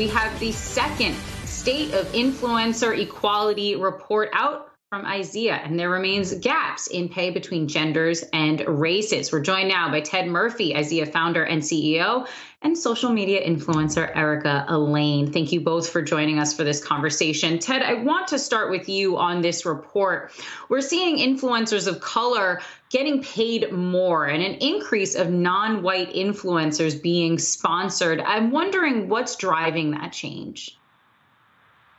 we have the second State of Influencer Equality report out from IZEA, and there remains gaps in pay between genders and races. We're joined now by Ted Murphy, IZEA founder and CEO, and social media influencer Erica Alayne. Thank you both for joining us for this conversation. Ted, I want to start with you on this report. We're seeing influencers of color getting paid more and an increase of non-white influencers being sponsored. I'm wondering what's driving that change.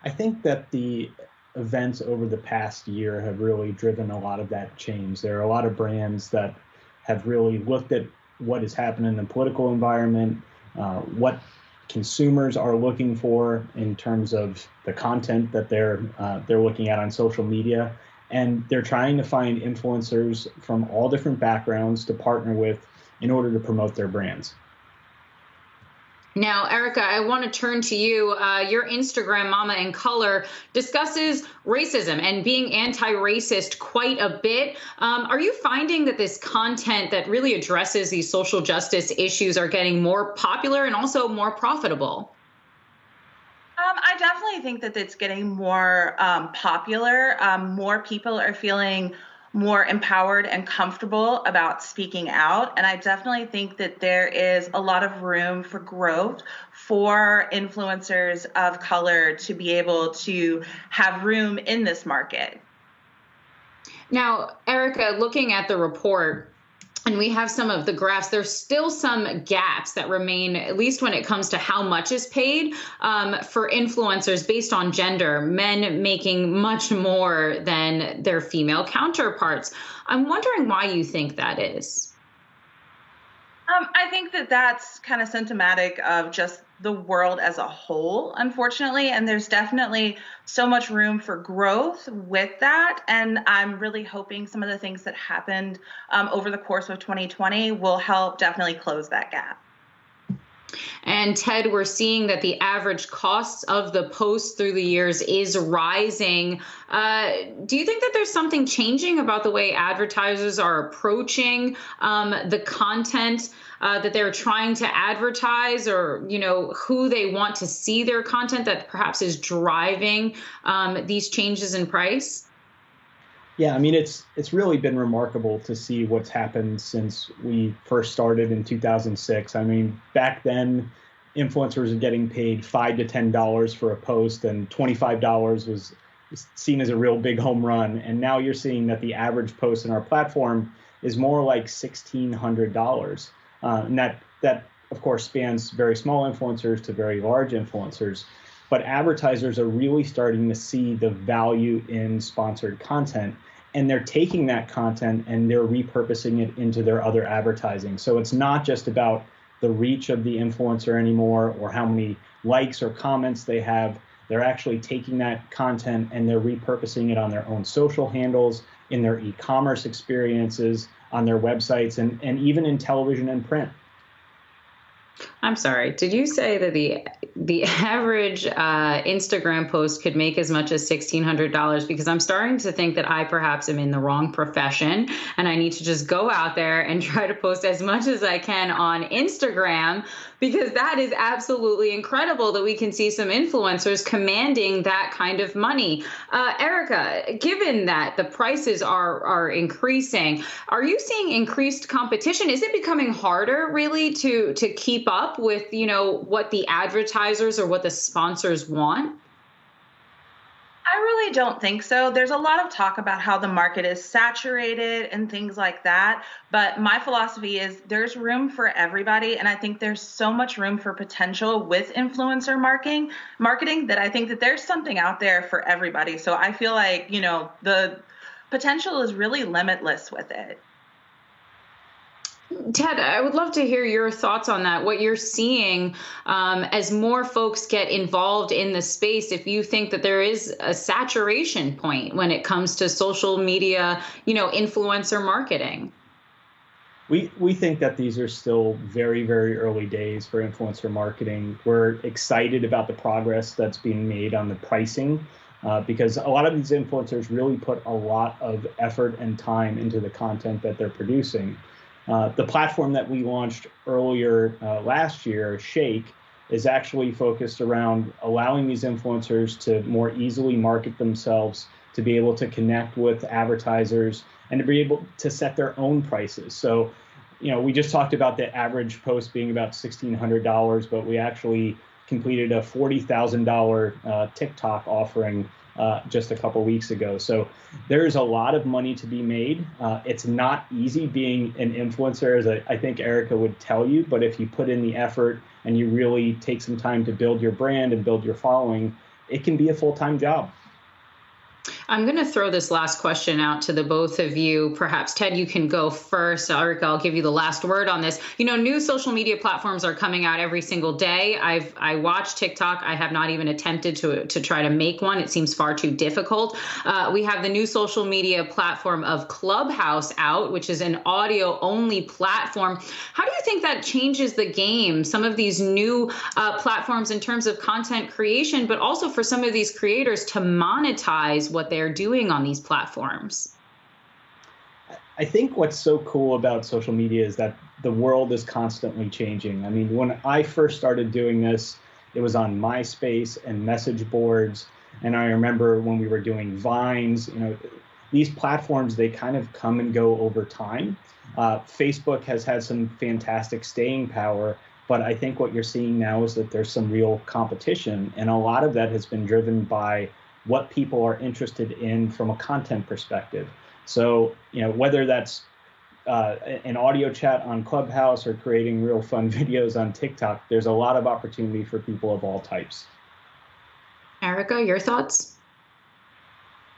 I think that the events over the past year have really driven a lot of that change. There are a lot of brands that have really looked at what is happening in the political environment, what consumers are looking for in terms of the content that they're looking at on social media, and they're trying to find influencers from all different backgrounds to partner with in order to promote their brands. Now, Erica, I want to turn to you. Your Instagram, Mama in Color, discusses racism and being anti-racist quite a bit. Are you finding that this content that really addresses these social justice issues are getting more popular and also more profitable? I definitely think that it's getting more popular. More people are feeling more empowered and comfortable about speaking out. And I definitely think that there is a lot of room for growth for influencers of color to be able to have room in this market. Now, Erica, looking at the report, and we have some of the graphs, there's still some gaps that remain, at least when it comes to how much is paid for influencers based on gender, men making much more than their female counterparts. I'm wondering why you think that is. I think that that's kind of symptomatic of just the world as a whole, unfortunately, and there's definitely so much room for growth with that. And I'm really hoping some of the things that happened over the course of 2020 will help definitely close that gap. And Ted, we're seeing that the average costs of the posts through the years is rising. Do you think that there's something changing about the way advertisers are approaching the content that they're trying to advertise, or, you know, who they want to see their content that perhaps is driving these changes in price? Yeah, I mean, it's really been remarkable to see what's happened since we first started in 2006. I mean, back then, influencers were getting paid $5 to $10 for a post, and $25 was seen as a real big home run. And now you're seeing that the average post in our platform is more like $1,600. And that, of course, spans very small influencers to very large influencers. But advertisers are really starting to see the value in sponsored content, and they're taking that content and they're repurposing it into their other advertising. So it's not just about the reach of the influencer anymore or how many likes or comments they have. They're actually taking that content and they're repurposing it on their own social handles, in their e-commerce experiences, on their websites, and even in television and print. I'm sorry, did you say that the average Instagram post could make as much as $1,600? Because I'm starting to think that I perhaps am in the wrong profession and I need to just go out there and try to post as much as I can on Instagram, because that is absolutely incredible that we can see some influencers commanding that kind of money. Erica, given that the prices are increasing, are you seeing increased competition? Is it becoming harder really to keep up with, you know, what the advertisers or what the sponsors want? I really don't think so. There's a lot of talk about how the market is saturated and things like that. But my philosophy is there's room for everybody. And I think there's so much room for potential with influencer marketing that I think that there's something out there for everybody. So I feel like, you know, the potential is really limitless with it. Ted, I would love to hear your thoughts on that, what you're seeing as more folks get involved in the space, if you think that there is a saturation point when it comes to social media, you know, influencer marketing. We think that these are still very, very early days for influencer marketing. We're excited about the progress that's being made on the pricing because a lot of these influencers really put a lot of effort and time into the content that they're producing. The platform that we launched earlier last year, Shake, is actually focused around allowing these influencers to more easily market themselves, to be able to connect with advertisers, and to be able to set their own prices. So, we just talked about the average post being about $1,600, but we actually completed a $40,000 TikTok offering just a couple weeks ago. So there's a lot of money to be made. It's not easy being an influencer, as I think Erica would tell you, but if you put in the effort and you really take some time to build your brand and build your following, it can be a full-time job. I'm going to throw this last question out to the both of you. Perhaps, Ted, you can go first. Erica, I'll give you the last word on this. New social media platforms are coming out every single day. I watch TikTok. I have not even attempted to try to make one. It seems far too difficult. We have the new social media platform of Clubhouse out, which is an audio-only platform. How do you think that changes the game? Some of these new platforms in terms of content creation, but also for some of these creators to monetize what they're doing on these platforms. I think what's so cool about social media is that the world is constantly changing. I mean, when I first started doing this, it was on MySpace and message boards. And I remember when we were doing Vines, these platforms, they kind of come and go over time. Facebook has had some fantastic staying power, but I think what you're seeing now is that there's some real competition. And a lot of that has been driven by what people are interested in from a content perspective. So, whether that's an audio chat on Clubhouse or creating real fun videos on TikTok, there's a lot of opportunity for people of all types. Erica, your thoughts?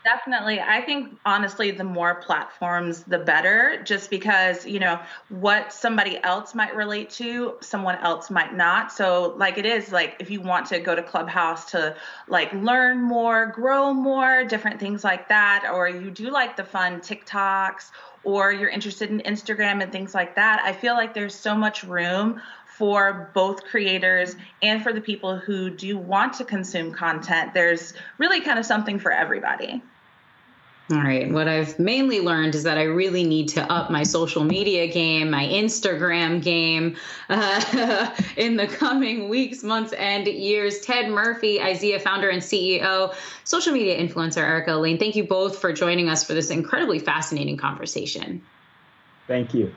Definitely. I think, honestly, the more platforms, the better, just because, what somebody else might relate to, someone else might not. So it is if you want to go to Clubhouse to learn more, grow more, different things like that, or you do like the fun TikToks, or you're interested in Instagram and things like that, I feel like there's so much room for both creators and for the people who do want to consume content. There's really kind of something for everybody. All right. What I've mainly learned is that I really need to up my social media game, my Instagram game in the coming weeks, months, and years. Ted Murphy, IZEA founder and CEO, social media influencer Erica Alayne, thank you both for joining us for this incredibly fascinating conversation. Thank you.